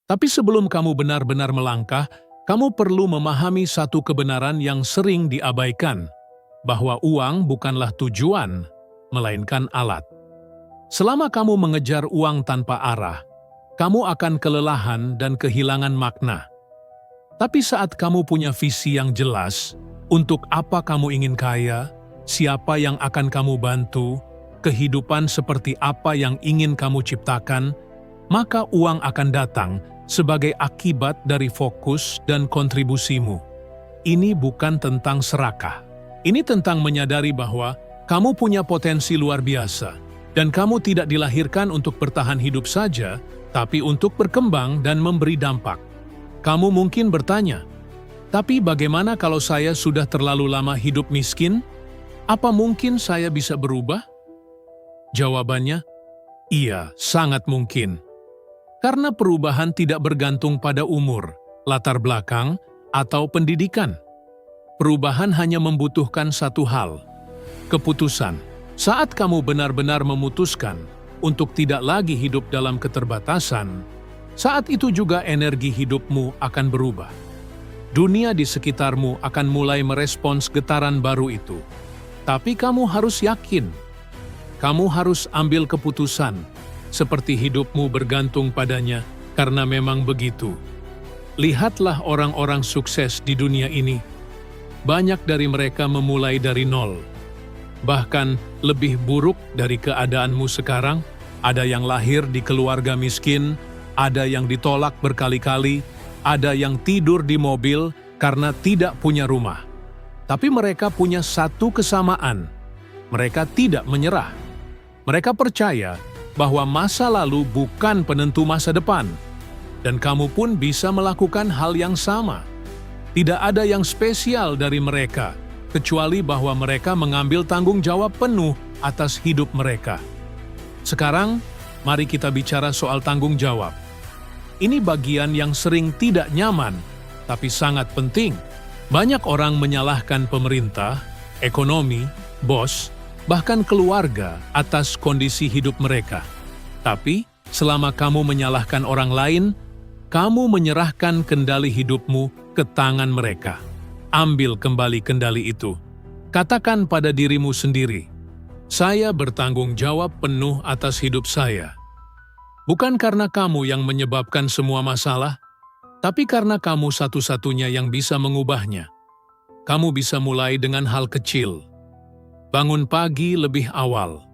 Tapi sebelum kamu benar-benar melangkah, kamu perlu memahami satu kebenaran yang sering diabaikan, bahwa uang bukanlah tujuan, melainkan alat. Selama kamu mengejar uang tanpa arah, kamu akan kelelahan dan kehilangan makna. Tapi saat kamu punya visi yang jelas, untuk apa kamu ingin kaya, siapa yang akan kamu bantu, kehidupan seperti apa yang ingin kamu ciptakan, maka uang akan datang sebagai akibat dari fokus dan kontribusimu. Ini bukan tentang serakah. Ini tentang menyadari bahwa kamu punya potensi luar biasa, dan kamu tidak dilahirkan untuk bertahan hidup saja, tapi untuk berkembang dan memberi dampak. Kamu mungkin bertanya, tapi bagaimana kalau saya sudah terlalu lama hidup miskin? Apa mungkin saya bisa berubah? Jawabannya, iya, sangat mungkin. Karena perubahan tidak bergantung pada umur, latar belakang, atau pendidikan. Perubahan hanya membutuhkan satu hal, keputusan. Saat kamu benar-benar memutuskan untuk tidak lagi hidup dalam keterbatasan, saat itu juga energi hidupmu akan berubah. Dunia di sekitarmu akan mulai merespons getaran baru itu. Tapi kamu harus yakin. Kamu harus ambil keputusan, seperti hidupmu bergantung padanya, karena memang begitu. Lihatlah orang-orang sukses di dunia ini. Banyak dari mereka memulai dari nol. Bahkan lebih buruk dari keadaanmu sekarang, ada yang lahir di keluarga miskin, ada yang ditolak berkali-kali, ada yang tidur di mobil karena tidak punya rumah. Tapi mereka punya satu kesamaan, mereka tidak menyerah. Mereka percaya bahwa masa lalu bukan penentu masa depan, dan kamu pun bisa melakukan hal yang sama. Tidak ada yang spesial dari mereka, kecuali bahwa mereka mengambil tanggung jawab penuh atas hidup mereka. Sekarang, mari kita bicara soal tanggung jawab. Ini bagian yang sering tidak nyaman, tapi sangat penting. Banyak orang menyalahkan pemerintah, ekonomi, bos, bahkan keluarga atas kondisi hidup mereka. Tapi, selama kamu menyalahkan orang lain, kamu menyerahkan kendali hidupmu ke tangan mereka. Ambil kembali kendali itu. Katakan pada dirimu sendiri, saya bertanggung jawab penuh atas hidup saya. Bukan karena kamu yang menyebabkan semua masalah, tapi karena kamu satu-satunya yang bisa mengubahnya. Kamu bisa mulai dengan hal kecil. Bangun pagi lebih awal.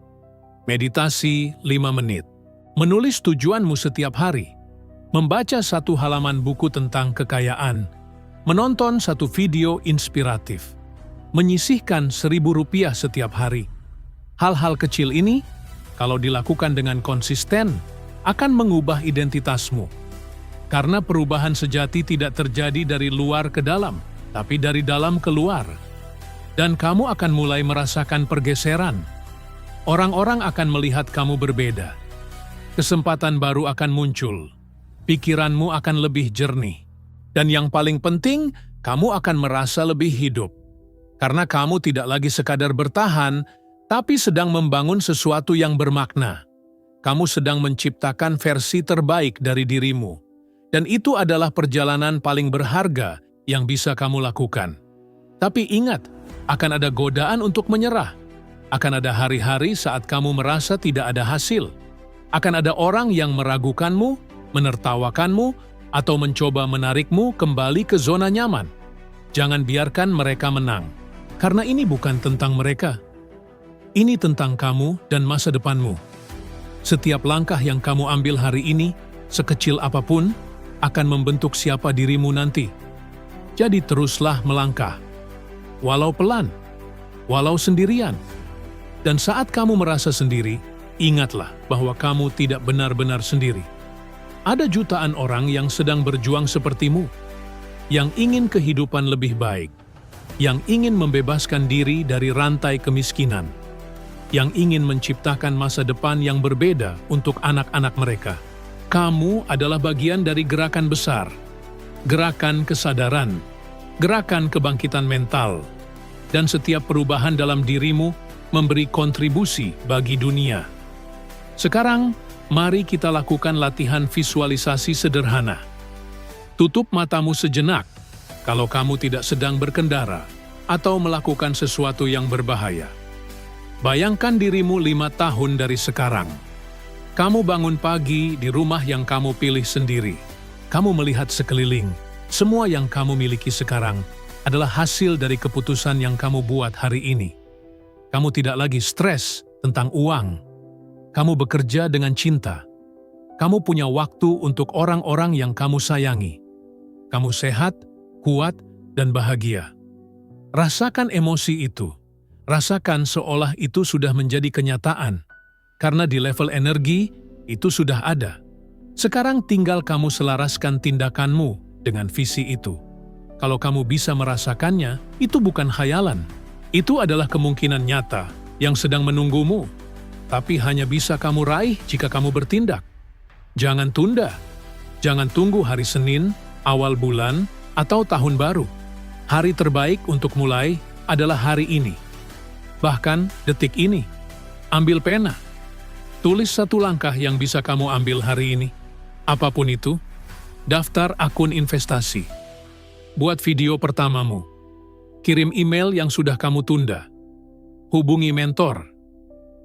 Meditasi 5 menit. Menulis tujuanmu setiap hari. Membaca satu halaman buku tentang kekayaan. Menonton satu video inspiratif. Menyisihkan Rp1.000 setiap hari. Hal-hal kecil ini, kalau dilakukan dengan konsisten, akan mengubah identitasmu. Karena perubahan sejati tidak terjadi dari luar ke dalam, tapi dari dalam keluar. Dan kamu akan mulai merasakan pergeseran. Orang-orang akan melihat kamu berbeda. Kesempatan baru akan muncul. Pikiranmu akan lebih jernih. Dan yang paling penting, kamu akan merasa lebih hidup. Karena kamu tidak lagi sekadar bertahan, tapi sedang membangun sesuatu yang bermakna. Kamu sedang menciptakan versi terbaik dari dirimu. Dan itu adalah perjalanan paling berharga yang bisa kamu lakukan. Tapi ingat, akan ada godaan untuk menyerah. Akan ada hari-hari saat kamu merasa tidak ada hasil. Akan ada orang yang meragukanmu, menertawakanmu, atau mencoba menarikmu kembali ke zona nyaman. Jangan biarkan mereka menang, karena ini bukan tentang mereka. Ini tentang kamu dan masa depanmu. Setiap langkah yang kamu ambil hari ini, sekecil apapun, akan membentuk siapa dirimu nanti. Jadi teruslah melangkah. Walau pelan, walau sendirian. Dan saat kamu merasa sendiri, ingatlah bahwa kamu tidak benar-benar sendiri. Ada jutaan orang yang sedang berjuang sepertimu, yang ingin kehidupan lebih baik, yang ingin membebaskan diri dari rantai kemiskinan, yang ingin menciptakan masa depan yang berbeda untuk anak-anak mereka. Kamu adalah bagian dari gerakan besar, gerakan kesadaran, gerakan kebangkitan mental, dan setiap perubahan dalam dirimu memberi kontribusi bagi dunia. Sekarang, Mari kita lakukan latihan visualisasi sederhana. Tutup matamu sejenak kalau kamu tidak sedang berkendara atau melakukan sesuatu yang berbahaya. Bayangkan dirimu 5 tahun dari sekarang. Kamu bangun pagi di rumah yang kamu pilih sendiri. Kamu melihat sekeliling. Semua yang kamu miliki sekarang adalah hasil dari keputusan yang kamu buat hari ini. Kamu tidak lagi stres tentang uang. Kamu bekerja dengan cinta. Kamu punya waktu untuk orang-orang yang kamu sayangi. Kamu sehat, kuat, dan bahagia. Rasakan emosi itu. Rasakan seolah itu sudah menjadi kenyataan. Karena di level energi, itu sudah ada. Sekarang tinggal kamu selaraskan tindakanmu dengan visi itu. Kalau kamu bisa merasakannya, itu bukan khayalan. Itu adalah kemungkinan nyata yang sedang menunggumu. Tapi hanya bisa kamu raih jika kamu bertindak. Jangan tunda. Jangan tunggu hari Senin, awal bulan, atau tahun baru. Hari terbaik untuk mulai adalah hari ini. Bahkan detik ini. Ambil pena. Tulis 1 langkah yang bisa kamu ambil hari ini. Apapun itu. Daftar akun investasi. Buat video pertamamu. Kirim email yang sudah kamu tunda. Hubungi mentor.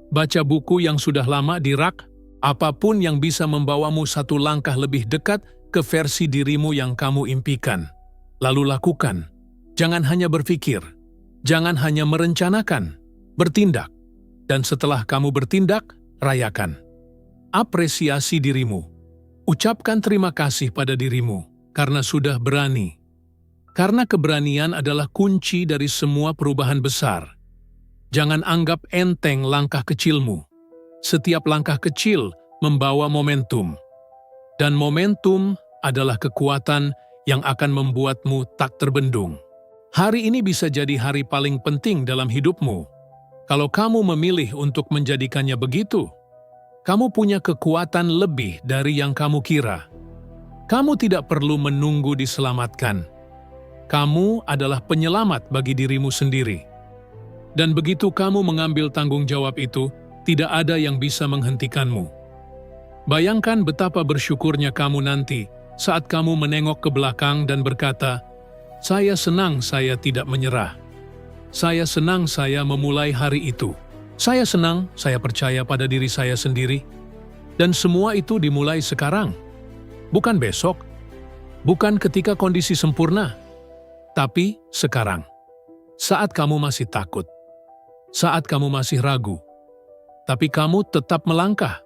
Baca buku yang sudah lama di rak, apapun yang bisa membawamu 1 langkah lebih dekat ke versi dirimu yang kamu impikan. Lalu lakukan. Jangan hanya berpikir. Jangan hanya merencanakan. Bertindak. Dan setelah kamu bertindak, rayakan. Apresiasi dirimu. Ucapkan terima kasih pada dirimu karena sudah berani. Karena keberanian adalah kunci dari semua perubahan besar. Jangan anggap enteng langkah kecilmu. Setiap langkah kecil membawa momentum. Dan momentum adalah kekuatan yang akan membuatmu tak terbendung. Hari ini bisa jadi hari paling penting dalam hidupmu. Kalau kamu memilih untuk menjadikannya begitu, kamu punya kekuatan lebih dari yang kamu kira. Kamu tidak perlu menunggu diselamatkan. Kamu adalah penyelamat bagi dirimu sendiri. Dan begitu kamu mengambil tanggung jawab itu, tidak ada yang bisa menghentikanmu. Bayangkan betapa bersyukurnya kamu nanti saat kamu menengok ke belakang dan berkata, "Saya senang saya tidak menyerah. Saya senang saya memulai hari itu. Saya senang saya percaya pada diri saya sendiri." Dan semua itu dimulai sekarang. Bukan besok. Bukan ketika kondisi sempurna. Tapi sekarang. Saat kamu masih takut. Saat kamu masih ragu. Tapi kamu tetap melangkah.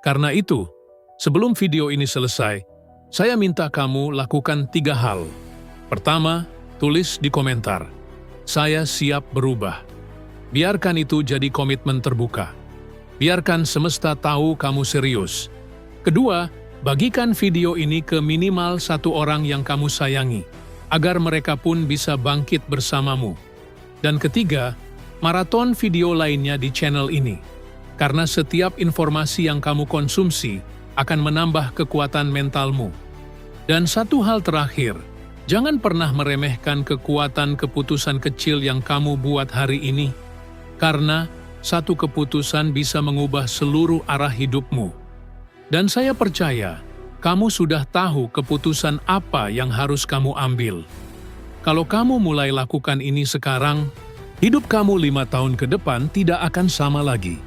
Karena itu, sebelum video ini selesai, saya minta kamu lakukan 3 hal. Pertama, tulis di komentar, "Saya siap berubah." Biarkan itu jadi komitmen terbuka. Biarkan semesta tahu kamu serius. Kedua, bagikan video ini ke minimal 1 orang yang kamu sayangi, agar mereka pun bisa bangkit bersamamu. Dan ketiga, maraton video lainnya di channel ini. Karena setiap informasi yang kamu konsumsi akan menambah kekuatan mentalmu. Dan satu hal terakhir, jangan pernah meremehkan kekuatan keputusan kecil yang kamu buat hari ini. Karena satu keputusan bisa mengubah seluruh arah hidupmu. Dan saya percaya, kamu sudah tahu keputusan apa yang harus kamu ambil. Kalau kamu mulai lakukan ini sekarang, hidup kamu 5 tahun ke depan tidak akan sama lagi.